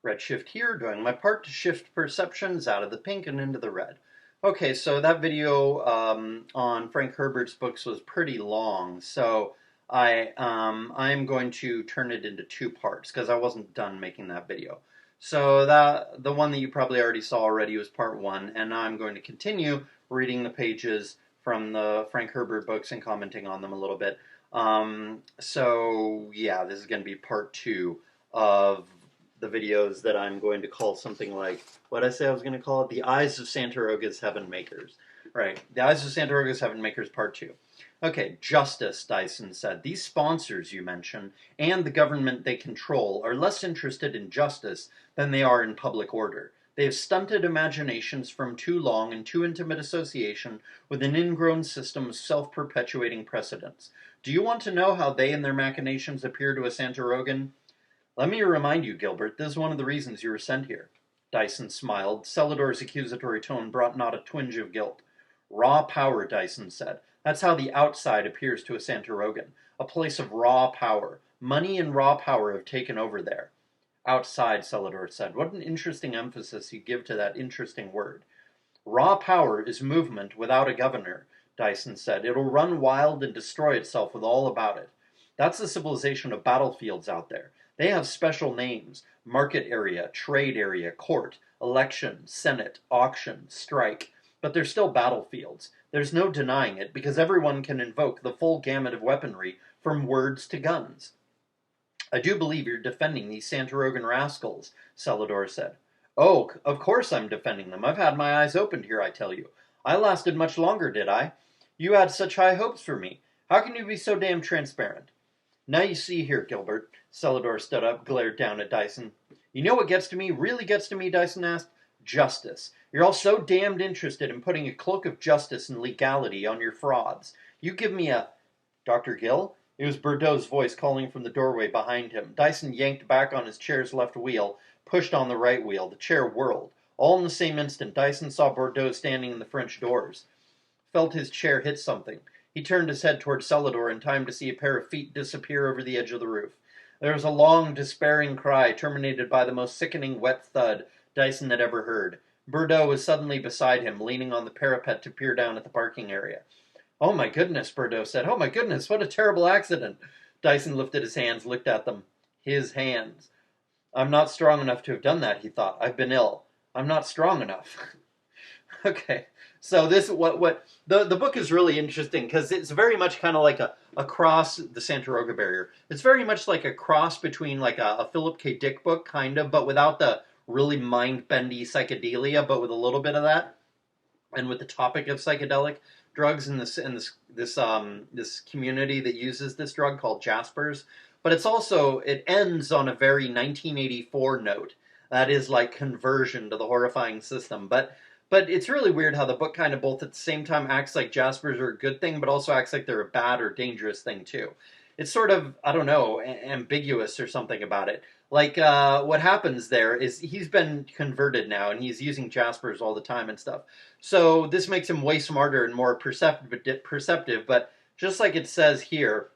Redshift here, doing my part to shift perceptions out of the pink and into the red. Okay, so that video on Frank Herbert's books was pretty long, so I'm going to turn it into two parts because I wasn't done making that video. So the one that you probably already saw already was part one, and now I'm going to continue reading the pages from the Frank Herbert books and commenting on them a little bit. So yeah, this is going to be part two of the videos that I'm going to call something like, what I say I was going to call it? The Eyes of Santaroga's Heaven Makers. Right, The Eyes of Santaroga's Heaven Makers Part 2. Okay, justice, Dyson said. These sponsors you mention, and the government they control, are less interested in justice than they are in public order. They have stunted imaginations from too long and too intimate association with an ingrown system of self-perpetuating precedents. Do you want to know how they and their machinations appear to a Santarogan? Let me remind you, Gilbert, this is one of the reasons you were sent here. Dyson smiled. Celador's accusatory tone brought not a twinge of guilt. Raw power, Dyson said. That's how the outside appears to a Santarogan. A place of raw power. Money and raw power have taken over there. Outside, Celador said. What an interesting emphasis you give to that interesting word. Raw power is movement without a governor, Dyson said. It'll run wild and destroy itself with all about it. That's the civilization of battlefields out there. They have special names: market area, trade area, court, election, senate, auction, strike. But they're still battlefields. There's no denying it, because everyone can invoke the full gamut of weaponry, from words to guns. I do believe you're defending these Santarogan rascals, Celador said. Oh, of course I'm defending them. I've had my eyes opened here, I tell you. I lasted much longer, did I? You had such high hopes for me. How can you be so damn transparent? Now you see here, Gilbert. Celador stood up, glared down at Dyson. You know what gets to me, really gets to me, Dyson asked? Justice. You're all so damned interested in putting a cloak of justice and legality on your frauds. You give me a... Dr. Gill? It was Bordeaux's voice calling from the doorway behind him. Dyson yanked back on his chair's left wheel, pushed on the right wheel. The chair whirled. All in the same instant, Dyson saw Bordeaux standing in the French doors. Felt his chair hit something. He turned his head toward Celador in time to see a pair of feet disappear over the edge of the roof. There was a long, despairing cry, terminated by the most sickening wet thud Dyson had ever heard. Bordeaux was suddenly beside him, leaning on the parapet to peer down at the parking area. Oh my goodness, Bordeaux said. Oh my goodness, what a terrible accident. Dyson lifted his hands, looked at them. His hands. I'm not strong enough to have done that, he thought. I've been ill. I'm not strong enough. Okay. So this what the book is really interesting because it's very much kind of like a cross the Santaroga barrier. It's very much like a cross between like a Philip K. Dick book kind of, but without the really mind-bendy psychedelia, but with a little bit of that, and with the topic of psychedelic drugs in this community that uses this drug called Jaspers. But it ends on a very 1984 note. That is like conversion to the horrifying system, but it's really weird how the book kind of both at the same time acts like Jaspers are a good thing, but also acts like they're a bad or dangerous thing too. It's sort of, I don't know, ambiguous or something about it. Like, what happens there is he's been converted now, and he's using Jaspers all the time and stuff. So this makes him way smarter and more perceptive, but just like it says here,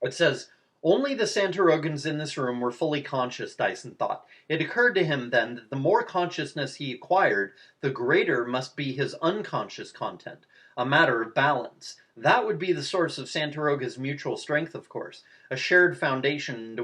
it says, only the Santarogans in this room were fully conscious, Dyson thought. It occurred to him then that the more consciousness he acquired, the greater must be his unconscious content, a matter of balance. That would be the source of Santaroga's mutual strength, of course, a shared foundation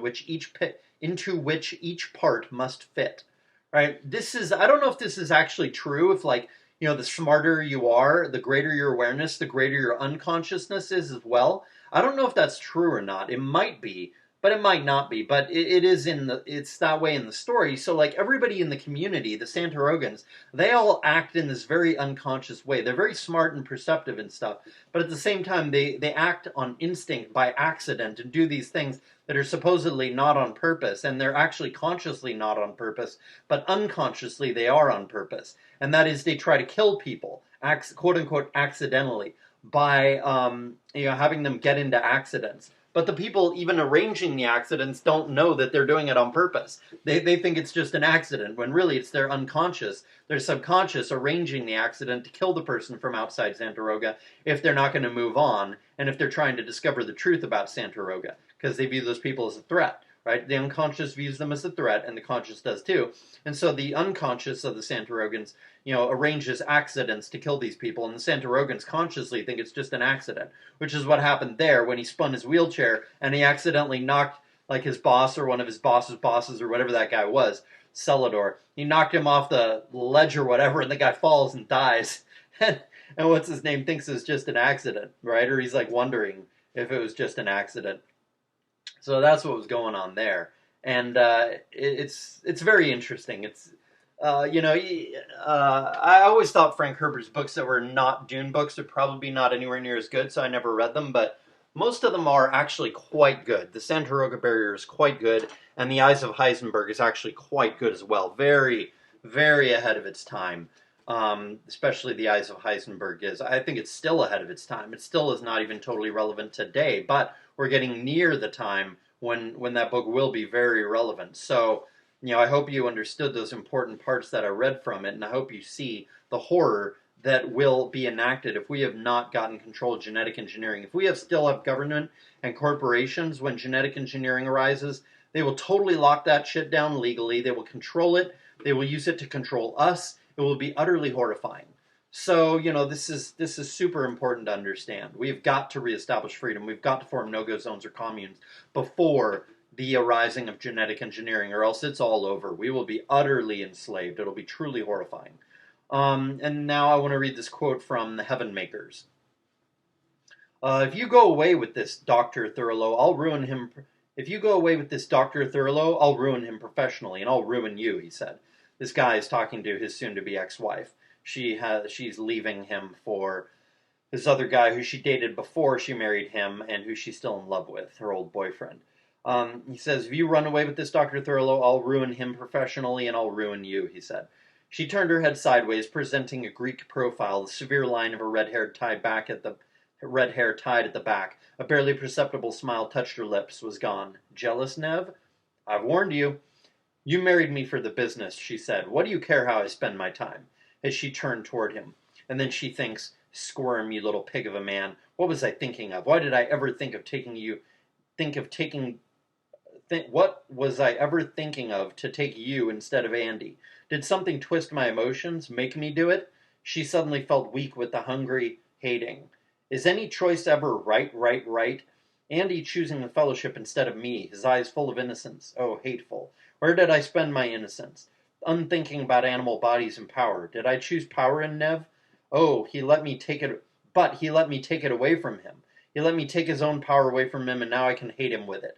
into which each part must fit. Right? I don't know if this is actually true, if like, the smarter you are, the greater your awareness, the greater your unconsciousness is as well. I don't know if that's true or not. It might be, but it might not be. But it's that way in the story. So like everybody in the community, the Santarogans, they all act in this very unconscious way. They're very smart and perceptive and stuff. But at the same time, they act on instinct by accident and do these things that are supposedly not on purpose. And they're actually consciously not on purpose, but unconsciously they are on purpose. And that is they try to kill people, quote unquote, accidentally, by having them get into accidents. But the people even arranging the accidents don't know that they're doing it on purpose. They think it's just an accident, when really it's their unconscious, their subconscious arranging the accident to kill the person from outside Santaroga if they're not going to move on, and if they're trying to discover the truth about Santaroga, because they view those people as a threat. right? The unconscious views them as a threat, and the conscious does too. And so the unconscious of the Santarogans, arranges accidents to kill these people, and the Santarogans consciously think it's just an accident, which is what happened there when he spun his wheelchair and he accidentally knocked like his boss or one of his boss's bosses or whatever that guy was, Celador. He knocked him off the ledge or whatever, and the guy falls and dies. And what's his name thinks it's just an accident, right? Or he's like wondering if it was just an accident. So that's what was going on there, and it's very interesting. It's I always thought Frank Herbert's books that were not Dune books would probably not anywhere near as good, so I never read them. But most of them are actually quite good. The Santaroga Barrier is quite good, and The Eyes of Heisenberg is actually quite good as well. Very, very ahead of its time. Especially The Eyes of Heisenberg is. I think it's still ahead of its time. It still is not even totally relevant today, but we're getting near the time when that book will be very relevant. So, I hope you understood those important parts that I read from it, and I hope you see the horror that will be enacted if we have not gotten control of genetic engineering. If we still have government and corporations when genetic engineering arises, they will totally lock that shit down legally. They will control it. They will use it to control us. It will be utterly horrifying. So, this is super important to understand. We've got to reestablish freedom. We've got to form no-go zones or communes before the arising of genetic engineering, or else it's all over. We will be utterly enslaved. It'll be truly horrifying. And now I want to read this quote from the Heaven Makers. If you go away with this Dr. Thurlow, I'll ruin him. If you go away with this Dr. Thurlow, I'll ruin him professionally, and I'll ruin you, he said. This guy is talking to his soon-to-be ex-wife. She's leaving him for this other guy who she dated before she married him and who she's still in love with, her old boyfriend. He says, if you run away with this Dr. Thurlow, I'll ruin him professionally and I'll ruin you, he said. She turned her head sideways, presenting a Greek profile, the severe line of her red hair tied at the back. A barely perceptible smile touched her lips, was gone. Jealous, Nev? I've warned you. You married me for the business, she said. What do you care how I spend my time? As she turned toward him. And then she thinks, squirm, you little pig of a man. What was I thinking of? Why did I ever what was I ever thinking of to take you instead of Andy? Did something twist my emotions, make me do it? She suddenly felt weak with the hungry hating. Is any choice ever right? Andy choosing the fellowship instead of me, his eyes full of innocence. Oh, hateful. Where did I spend my innocence? Unthinking about animal bodies and power. Did I choose power in Nev? Oh, he let me take it away from him. He let me take his own power away from him, and now I can hate him with it.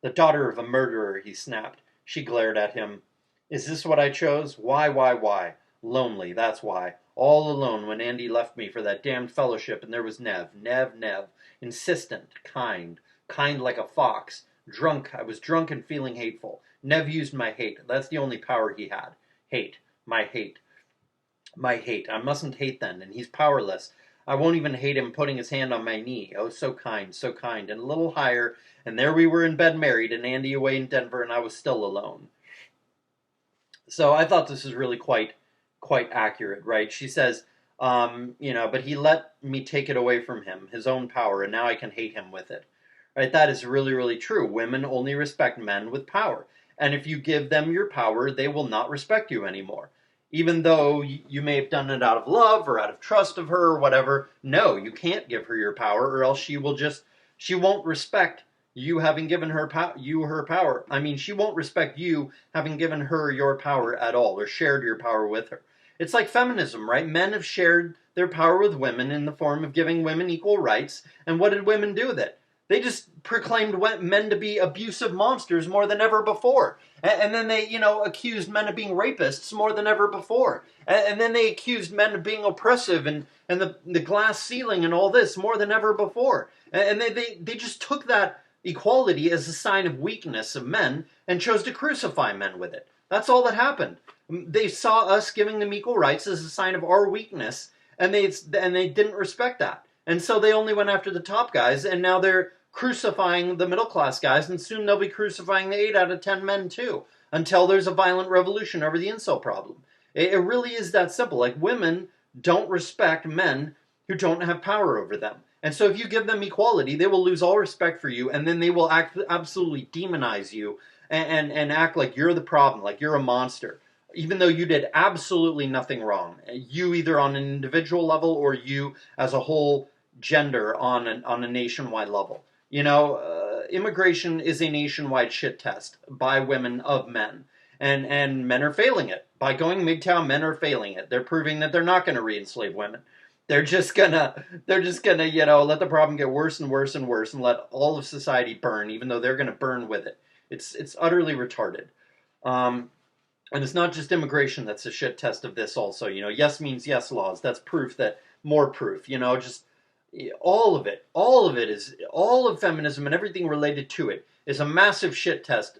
The daughter of a murderer, he snapped. She glared at him. Is this what I chose? Why? Lonely, that's why. All alone when Andy left me for that damned fellowship, and there was Nev. Insistent, kind like a fox. Drunk, I was drunk and feeling hateful. Nev used my hate. That's the only power he had. Hate. My hate. I mustn't hate then, and he's powerless. I won't even hate him putting his hand on my knee. Oh, so kind, and a little higher, and there we were in bed married, and Andy away in Denver, and I was still alone. So I thought this was really quite accurate, right? She says, but he let me take it away from him, his own power, and now I can hate him with it. Right? That is really, really true. Women only respect men with power. And if you give them your power, they will not respect you anymore. Even though you may have done it out of love or out of trust of her or whatever, no, you can't give her your power, or else she won't respect you having given her her power. I mean, she won't respect you having given her your power at all, or shared your power with her. It's like feminism, right? Men have shared their power with women in the form of giving women equal rights, and what did women do with it? They just proclaimed men to be abusive monsters more than ever before. And then they, accused men of being rapists more than ever before. And then they accused men of being oppressive and the glass ceiling and all this more than ever before. And they just took that equality as a sign of weakness of men and chose to crucify men with it. That's all that happened. They saw us giving them equal rights as a sign of our weakness, and they didn't respect that. And so they only went after the top guys, and now they're crucifying the middle class guys, and soon they'll be crucifying the 8 out of 10 men too, until there's a violent revolution over the incel problem. It really is that simple. Like, women don't respect men who don't have power over them. And so if you give them equality, they will lose all respect for you, and then they will absolutely demonize you and act like you're the problem, like you're a monster, even though you did absolutely nothing wrong. You either on an individual level or you as a whole gender on a nationwide level. Immigration is a nationwide shit test by women of men, and men are failing it. By going MGTOW, men are failing it. They're proving that they're not going to re-enslave women. They're just gonna let the problem get worse and worse and worse and let all of society burn, even though they're gonna burn with it. It's utterly retarded. Um, and it's not just immigration that's a shit test of this also. Yes means yes laws. That's proof that more proof. Just all of it is all of feminism and everything related to it is a massive shit test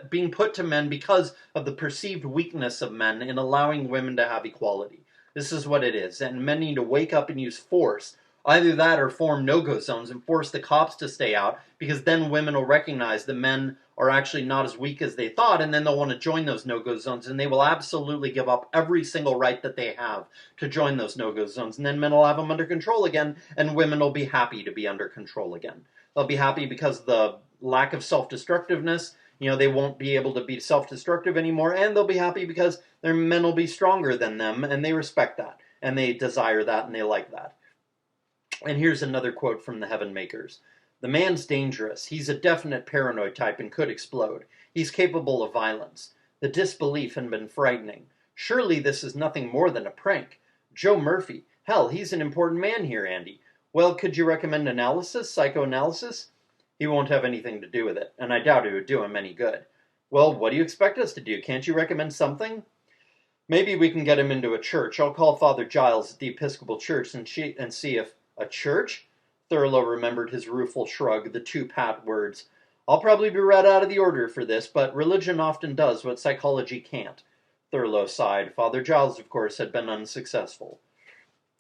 being put to men because of the perceived weakness of men in allowing women to have equality. This is what it is, and men need to wake up and use force. Either that or form no-go zones and force the cops to stay out, because then women will recognize that men are actually not as weak as they thought, and then they'll want to join those no-go zones, and they will absolutely give up every single right that they have to join those no-go zones, and then men will have them under control again, and women will be happy to be under control again. They'll be happy because the lack of self-destructiveness, they won't be able to be self-destructive anymore, and they'll be happy because their men will be stronger than them, and they respect that, and they desire that, and they like that. And here's another quote from the Heaven Makers. The man's dangerous. He's a definite paranoid type and could explode. He's capable of violence. The disbelief had been frightening. Surely this is nothing more than a prank. Joe Murphy. Hell, he's an important man here, Andy. Well, could you recommend analysis, psychoanalysis? He won't have anything to do with it, and I doubt it would do him any good. Well, what do you expect us to do? Can't you recommend something? Maybe we can get him into a church. I'll call Father Giles at the Episcopal Church and see if... A church? Thurlow remembered his rueful shrug, the two pat words. I'll probably be read out of the order for this, but religion often does what psychology can't. Thurlow sighed. Father Giles, of course, had been unsuccessful.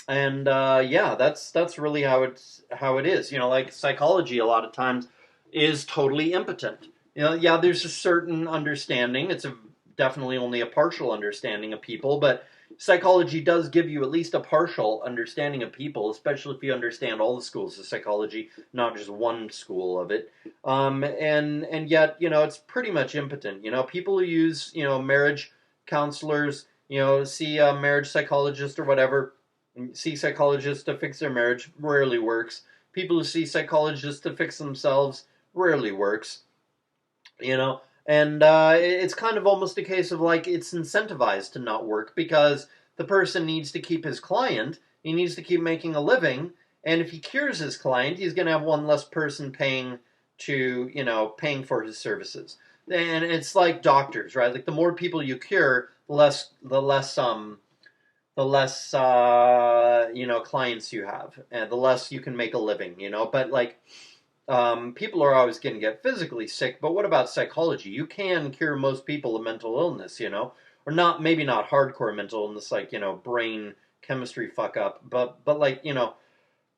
And yeah, that's really how it is. Like psychology a lot of times is totally impotent. Yeah, there's a certain understanding. It's definitely only a partial understanding of people, but psychology does give you at least a partial understanding of people, especially if you understand all the schools of psychology, not just one school of it. And yet, it's pretty much impotent. People who use, marriage counselors, see a marriage psychologist or whatever, see psychologists to fix their marriage, rarely works. People who see psychologists to fix themselves, rarely works. And it's kind of almost a case of like it's incentivized to not work because the person needs to keep his client, he needs to keep making a living, and if he cures his client, he's going to have one less person paying for his services. And it's like doctors, right? Like the more people you cure, the less clients you have, and the less you can make a living, But like, people are always going to get physically sick, but what about psychology? You can cure most people of mental illness, or not, maybe not hardcore mental illness, like, brain chemistry fuck up, but like,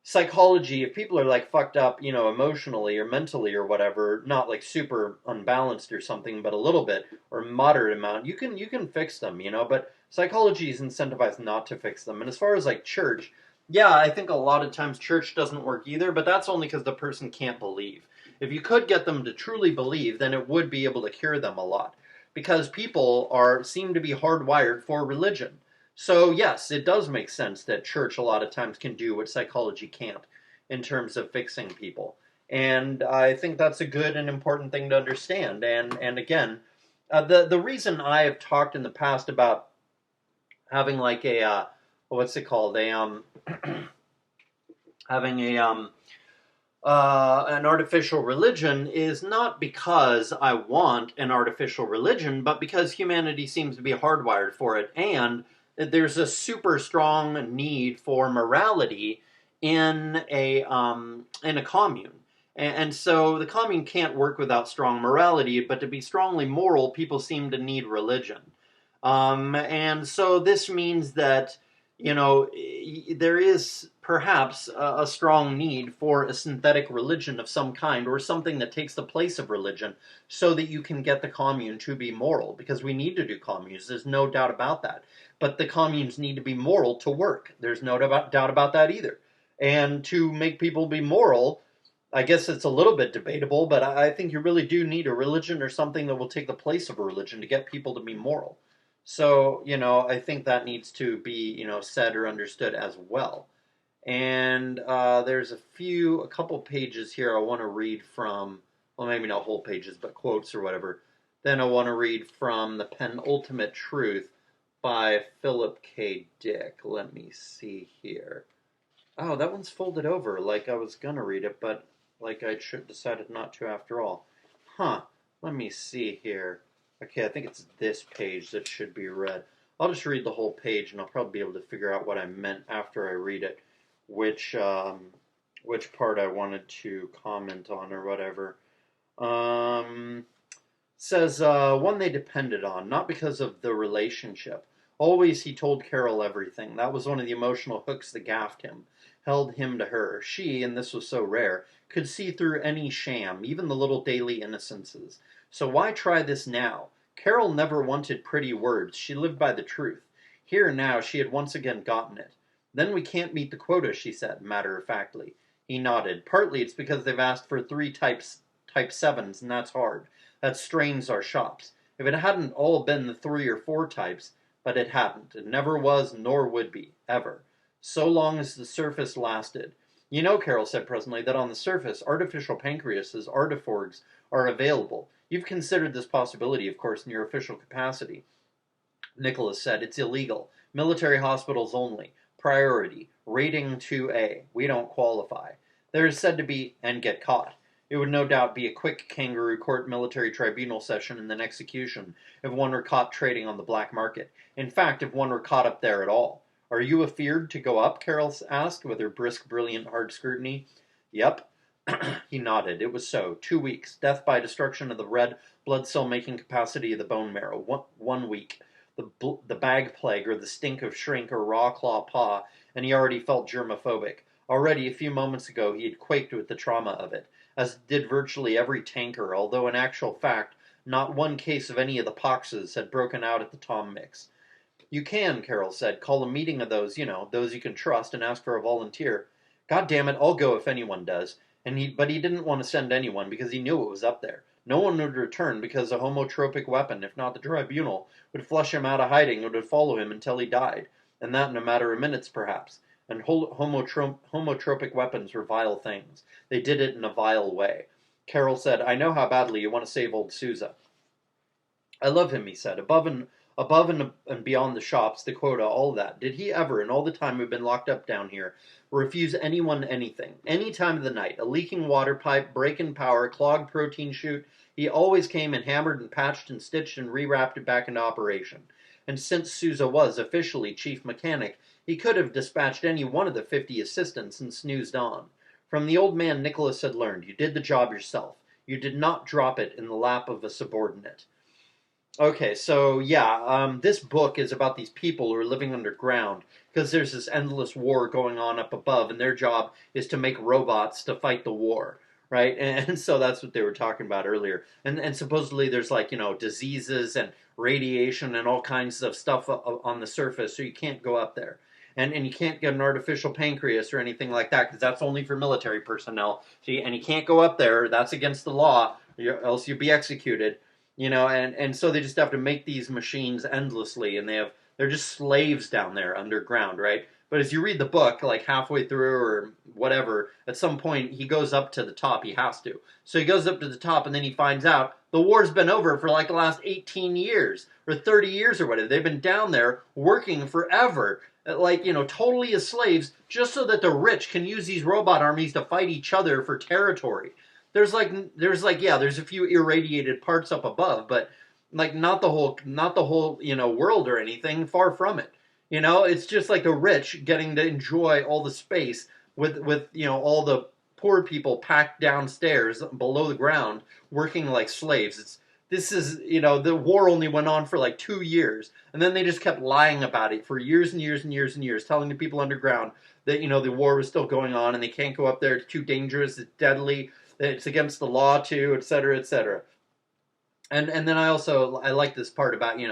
psychology, if people are like fucked up, emotionally or mentally or whatever, not like super unbalanced or something, but a little bit or moderate amount, you can fix them, but psychology is incentivized not to fix them. And as far as like church, yeah, I think a lot of times church doesn't work either, but that's only because the person can't believe. If you could get them to truly believe, then it would be able to cure them a lot. Because people seem to be hardwired for religion. So yes, it does make sense that church a lot of times can do what psychology can't in terms of fixing people. And I think that's a good and important thing to understand. And again, the reason I have talked in the past about having like a what's it called? Having an artificial religion is not because I want an artificial religion, but because humanity seems to be hardwired for it, and there's a super strong need for morality in a commune. And so the commune can't work without strong morality, but to be strongly moral, people seem to need religion. And so this means that there is perhaps a strong need for a synthetic religion of some kind, or something that takes the place of religion, so that you can get the commune to be moral, because we need to do communes, there's no doubt about that. But the communes need to be moral to work, there's no doubt about that either. And to make people be moral, I guess it's a little bit debatable, but I think you really do need a religion or something that will take the place of a religion to get people to be moral. So, I think that needs to be, said or understood as well. And there's a couple pages here I want to read from, well, maybe not whole pages, but quotes or whatever. Then I want to read from The Penultimate Truth by Philip K. Dick. Let me see here. Oh, that one's folded over. Like I was gonna read it, but like I should decided not to after all. Huh. Let me see here. Okay, I think it's this page that should be read. I'll just read the whole page, and I'll probably be able to figure out what I meant after I read it, which part I wanted to comment on or whatever. Says one they depended on, not because of the relationship. Always he told Carol everything. That was one of the emotional hooks that gaffed him, held him to her. She, and this was so rare, could see through any sham, even the little daily innocences. So why try this now? Carol never wanted pretty words. She lived by the truth. Here now she had once again gotten it. Then we can't meet the quota, she said, matter-of-factly. He nodded. Partly it's because they've asked for 3 type 7s, and that's hard. That strains our shops. If it hadn't all been the 3 or 4 types, but it hadn't. It never was, nor would be, ever. So long as the surface lasted. You know, Carol said presently, that on the surface, artificial pancreases, artiforgs, are available. You've considered this possibility, of course, in your official capacity. Nicholas said, it's illegal. Military hospitals only. Priority. Rating 2A. We don't qualify. There is said to be, and get caught. It would no doubt be a quick kangaroo court military tribunal session and then execution if one were caught trading on the black market. In fact, if one were caught up there at all. Are you afeard to go up? Carol asked with her brisk, brilliant, hard scrutiny. Yep. He nodded. It was so. 2 weeks. Death by destruction of the red blood cell making capacity of the bone marrow. 1 week. The bag plague or the stink of shrink or raw claw paw, and he already felt germophobic. Already, a few moments ago, he had quaked with the trauma of it, as did virtually every tanker, although in actual fact, not one case of any of the poxes had broken out at the Tom Mix. You can, Carol said, call a meeting of those you can trust and ask for a volunteer. God damn it, I'll go if anyone does. But he didn't want to send anyone because he knew it was up there. No one would return because a homotropic weapon, if not the tribunal, would flush him out of hiding and would follow him until he died, and that in a matter of minutes perhaps. And homotropic weapons were vile things. They did it in a vile way. Carol said, I know how badly you want to save old Sousa. I love him, he said, above and beyond the shops, the quota, all that. Did he ever, in all the time we've been locked up down here, refuse anyone anything? Any time of the night, a leaking water pipe, break in power, clogged protein chute, he always came and hammered and patched and stitched and rewrapped it back into operation. And since Sousa was officially chief mechanic, he could have dispatched any one of the 50 assistants and snoozed on. From the old man Nicholas had learned, you did the job yourself. You did not drop it in the lap of a subordinate. Okay, so yeah, this book is about these people who are living underground because there's this endless war going on up above, and their job is to make robots to fight the war, right? And so that's what they were talking about earlier. And supposedly there's diseases and radiation and all kinds of stuff on the surface, so you can't go up there. And you can't get an artificial pancreas or anything like that because that's only for military personnel. And you can't go up there. That's against the law, else you'll be executed. And so they just have to make these machines endlessly, and they're just slaves down there underground, right? But as you read the book, like halfway through or whatever, at some point he goes up to the top. He has to. So he goes up to the top, and then he finds out the war's been over for like the last 18 years or 30 years or whatever. They've been down there working forever, totally as slaves, just so that the rich can use these robot armies to fight each other for territory. There's a few irradiated parts up above, but not the whole world or anything. Far from it. It's just like the rich getting to enjoy all the space with all the poor people packed downstairs below the ground working like slaves. The war only went on for like 2 years, and then they just kept lying about it for years and years and years and years, telling the people underground that the war was still going on and they can't go up there. It's too dangerous. It's deadly. It's against the law too, etc., etc. And then I like this part about you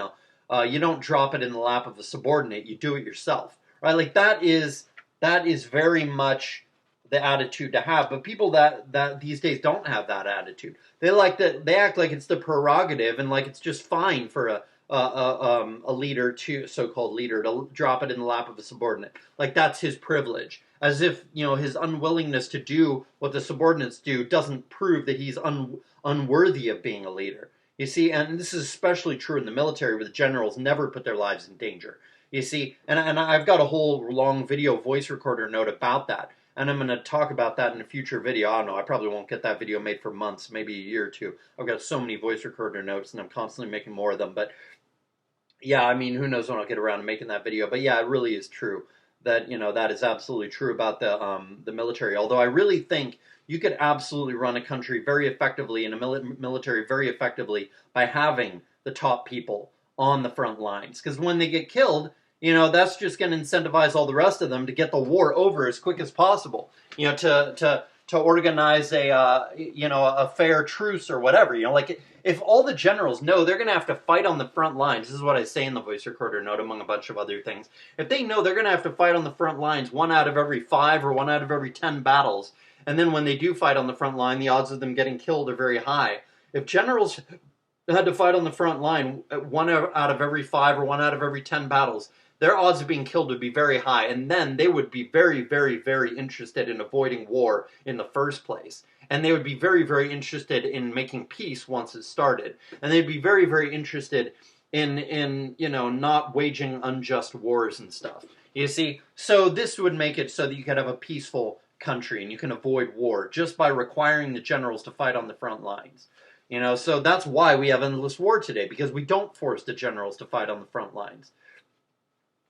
don't drop it in the lap of a subordinate, you do it yourself, right? Like that is very much the attitude to have. But people that these days don't have that attitude. They act like it's the prerogative and like it's just fine for a leader, to so-called leader, to drop it in the lap of a subordinate. Like that's his privilege, as if his unwillingness to do what the subordinates do doesn't prove that he's unworthy of being a leader. You see, and this is especially true in the military, where the generals never put their lives in danger. You see, and I've got a whole long video voice recorder note about that, and I'm going to talk about that in a future video. I don't know, I probably won't get that video made for months, maybe a year or two. I've got so many voice recorder notes, and I'm constantly making more of them, but yeah, I mean, who knows when I'll get around to making that video. But yeah, it really is true that, that is absolutely true about the military. Although I really think you could absolutely run a country very effectively and a military very effectively by having the top people on the front lines. Because when they get killed, that's just going to incentivize all the rest of them to get the war over as quick as possible. To organize a fair truce or whatever. Like if all the generals know they're going to have to fight on the front lines, this is what I say in the voice recorder note among a bunch of other things. If they know they're going to have to fight on the front lines 1 out of every 5 or 1 out of every 10 battles, and then when they do fight on the front line, the odds of them getting killed are very high. If generals had to fight on the front line 1 out of every 5 or 1 out of every 10 battles, their odds of being killed would be very high, and then they would be very, very, very interested in avoiding war in the first place. And they would be very, very interested in making peace once it started. And they'd be very, very interested in not waging unjust wars and stuff. You see, so this would make it so that you could have a peaceful country and you can avoid war just by requiring the generals to fight on the front lines. So that's why we have endless war today, because we don't force the generals to fight on the front lines.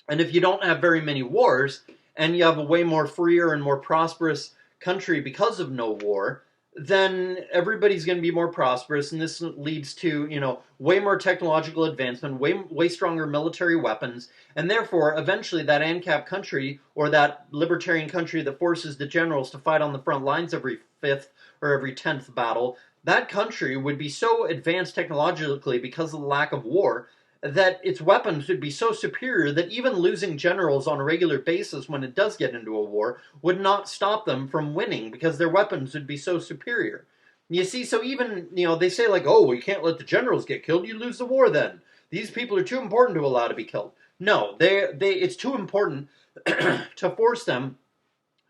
And if you don't have very many wars, and you have a way more freer and more prosperous country because of no war, then everybody's going to be more prosperous, and this leads to, way more technological advancement, way stronger military weapons, and therefore, eventually, that ANCAP country, or that libertarian country that forces the generals to fight on the front lines every 5th or every 10th battle, that country would be so advanced technologically because of the lack of war that its weapons would be so superior that even losing generals on a regular basis when it does get into a war would not stop them from winning because their weapons would be so superior. You see, so even, they say like, oh, we can't let the generals get killed, you lose the war then. These people are too important to allow to be killed. No, it's too important to force them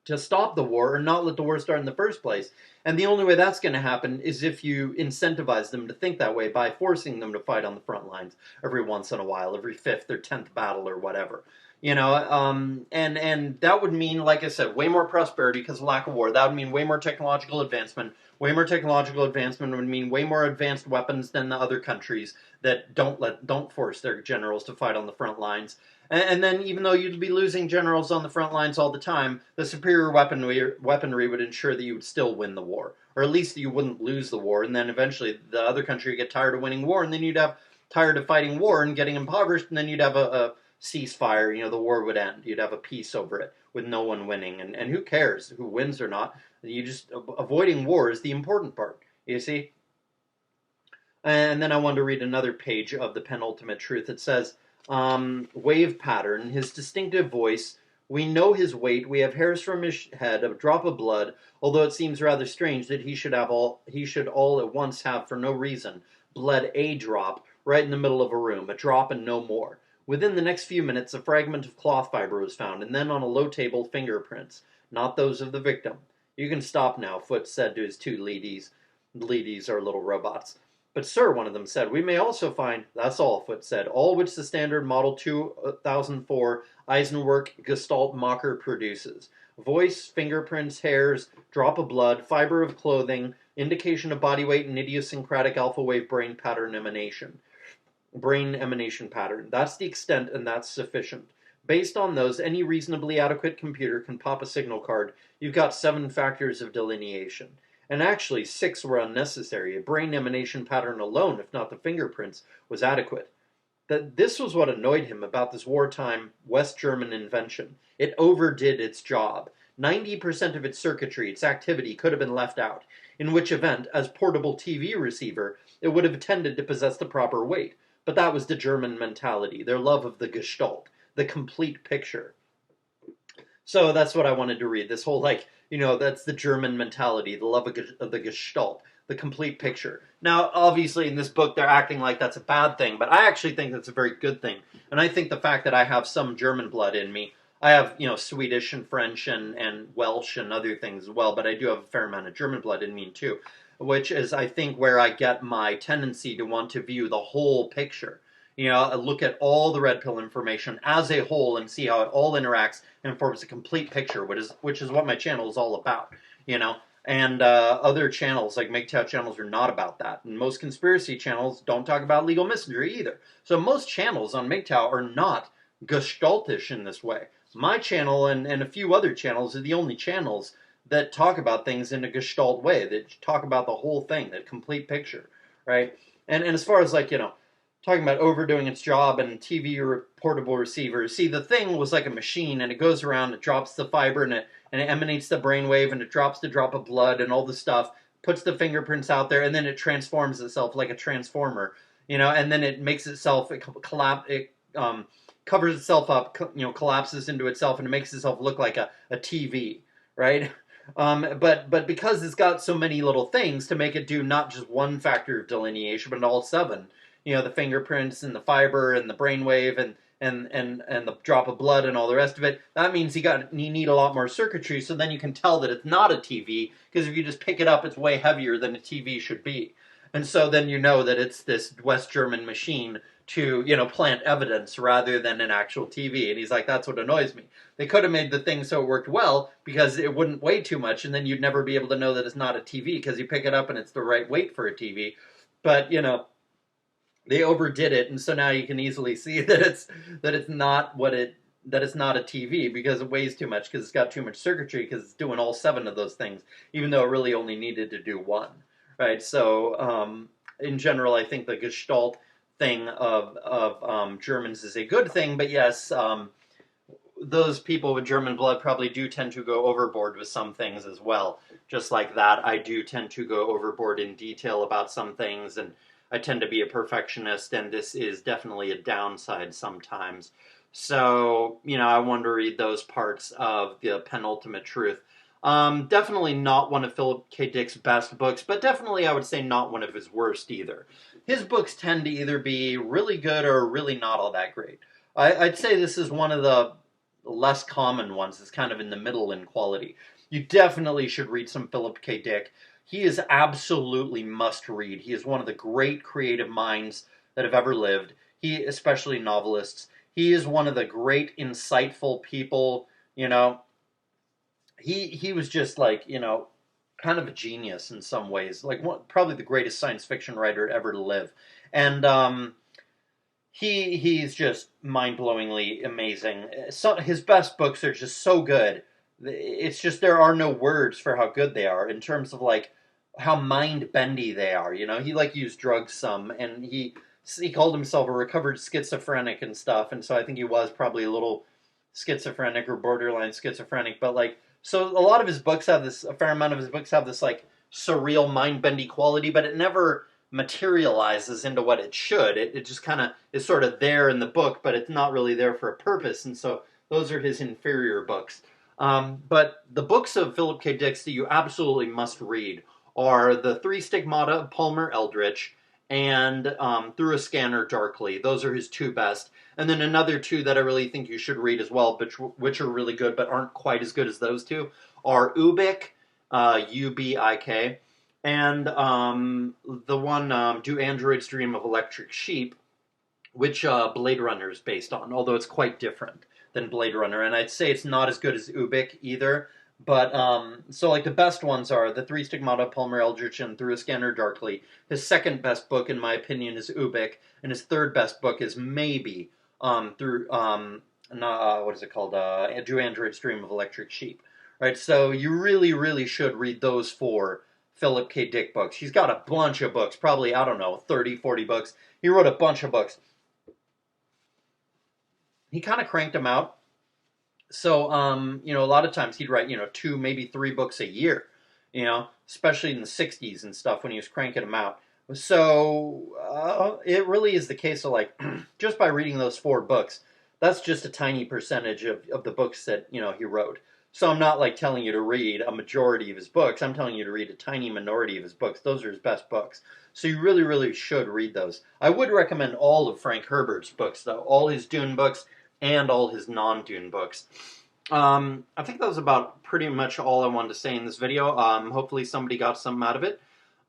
to stop the war or not let the war start in the first place. And the only way that's going to happen is if you incentivize them to think that way by forcing them to fight on the front lines every once in a while, every 5th or 10th battle or whatever. And that would mean, like I said, way more prosperity because of lack of war. That would mean way more technological advancement. Way more technological advancement would mean way more advanced weapons than the other countries that don't force their generals to fight on the front lines. And then, even though you'd be losing generals on the front lines all the time, the superior weaponry would ensure that you would still win the war. Or at least that you wouldn't lose the war, and then eventually the other country would get tired of winning war, and then you'd have tired of fighting war and getting impoverished, and then you'd have a ceasefire, the war would end. You'd have a peace over it, with no one winning. And who cares who wins or not? Avoiding war is the important part, you see? And then I wanted to read another page of the Penultimate Truth. It says, wave pattern, his distinctive voice, we know his weight, we have hairs from his head, a drop of blood, although it seems rather strange that he should all at once have, for no reason, bled a drop, right in the middle of a room, a drop and no more. Within the next few minutes, a fragment of cloth fiber was found, and then on a low table, fingerprints, not those of the victim. You can stop now, Foote said to his 2 leadies. Leadies are little robots. But, sir, one of them said, we may also find, that's all, Foote said, all which the standard Model 2004 Eisenwerk Gestalt Mocker produces. Voice, fingerprints, hairs, drop of blood, fiber of clothing, indication of body weight and idiosyncratic alpha wave brain emanation pattern. That's the extent, and that's sufficient. Based on those, any reasonably adequate computer can pop a signal card. You've got 7 factors of delineation. And actually, 6 were unnecessary. A brain emanation pattern alone, if not the fingerprints, was adequate. This was what annoyed him about this wartime West German invention. It overdid its job. 90% of its circuitry, its activity, could have been left out, in which event, as portable TV receiver, it would have tended to possess the proper weight. But that was the German mentality, their love of the Gestalt, the complete picture. So that's what I wanted to read. This whole, like, that's the German mentality, the love of the Gestalt, the complete picture. Now, obviously, in this book, they're acting like that's a bad thing, but I actually think that's a very good thing. And I think the fact that I have some German blood in me, I have, Swedish and French and Welsh and other things as well, but I do have a fair amount of German blood in me too, which is, I think, where I get my tendency to want to view the whole picture. Look at all the red pill information as a whole and see how it all interacts and forms a complete picture, which is what my channel is all about. And other channels like MGTOW channels are not about that, and most conspiracy channels don't talk about legal mystery either. So most channels on MGTOW are not gestaltish in this way. My channel and a few other channels are the only channels that talk about things in a gestalt way, that talk about the whole thing, the complete picture, right? And as far as, like, talking about overdoing its job and TV portable receivers. See, the thing was like a machine, and it goes around, it drops the fiber, and it emanates the brainwave, and it drops the drop of blood and all the stuff, puts the fingerprints out there, and then it transforms itself like a transformer, and then it makes itself, it covers itself up, collapses into itself, and it makes itself look like a TV, right? But because it's got so many little things to make it do not just one factor of delineation, but all seven, the fingerprints and the fiber and the brainwave and the drop of blood and all the rest of it, that means you need a lot more circuitry, so then you can tell that it's not a TV, because if you just pick it up, it's way heavier than a TV should be. And so then you know that it's this West German machine to, plant evidence rather than an actual TV. And he's like, that's what annoys me. They could have made the thing so it worked well, because it wouldn't weigh too much, and then you'd never be able to know that it's not a TV, because you pick it up and it's the right weight for a TV. But, they overdid it, and so now you can easily see that it's not that it's not a TV, because it weighs too much, because it's got too much circuitry, because it's doing all seven of those things, even though it really only needed to do one, right? So in general, I think the Gestalt thing of Germans is a good thing, but yes, those people with German blood probably do tend to go overboard with some things as well. Just like that, I do tend to go overboard in detail about some things, and I tend to be a perfectionist, and this is definitely a downside sometimes. So, I want to read those parts of the Penultimate Truth. Definitely not one of Philip K. Dick's best books, but definitely I would say not one of his worst either. His books tend to either be really good or really not all that great. I'd say this is one of the less common ones. It's kind of in the middle in quality. You definitely should read some Philip K. Dick. He is absolutely must read. He is one of the great creative minds that have ever lived. Especially novelists. He is one of the great insightful people, He was just like, kind of a genius in some ways. Like probably the greatest science fiction writer ever to live. And he's just mind-blowingly amazing. His best books are just so good. It's just there are no words for how good they are in terms of like how mind-bendy they are. He like used drugs some, and he called himself a recovered schizophrenic and stuff, and so I think he was probably a little schizophrenic or borderline schizophrenic. But like, so a lot of his books have this, a fair amount of his books have this like surreal mind-bendy quality, but it never materializes into what it should. It just kind of is sort of there in the book, but it's not really there for a purpose, and so those are his inferior books. But the books of Philip K. Dick that you absolutely must read are The Three Stigmata of Palmer Eldritch and Through a Scanner Darkly. Those are his two best. And then another two that I really think you should read as well, which are really good but aren't quite as good as those two, are Ubik, Ubik, and the one Do Androids Dream of Electric Sheep, which Blade Runner is based on, although it's quite different than Blade Runner. And I'd say it's not as good as Ubik either. But, so like the best ones are The Three Stigmata of Palmer Eldritch and Through a Scanner Darkly. His second best book, in my opinion, is Ubik. And his third best book is maybe through, what is it called? Do Androids Dream of Electric Sheep. Right, so you really, really should read those four Philip K. Dick books. He's got a bunch of books, probably, I don't know, 30, 40 books. He wrote a bunch of books. He kind of cranked them out. So, a lot of times he'd write, 2, maybe 3 books a year, especially in the 60s and stuff when he was cranking them out. So, it really is the case of, like, just by reading those 4 books, that's just a tiny percentage of the books that, you know, he wrote. So I'm not like telling you to read a majority of his books. I'm telling you to read a tiny minority of his books. Those are his best books. So you really, really should read those. I would recommend all of Frank Herbert's books, though. All his Dune books and all his non-Dune books. I think that was about pretty much all I wanted to say in this video. Hopefully somebody got something out of it.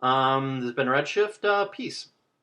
This has been Redshift. Peace.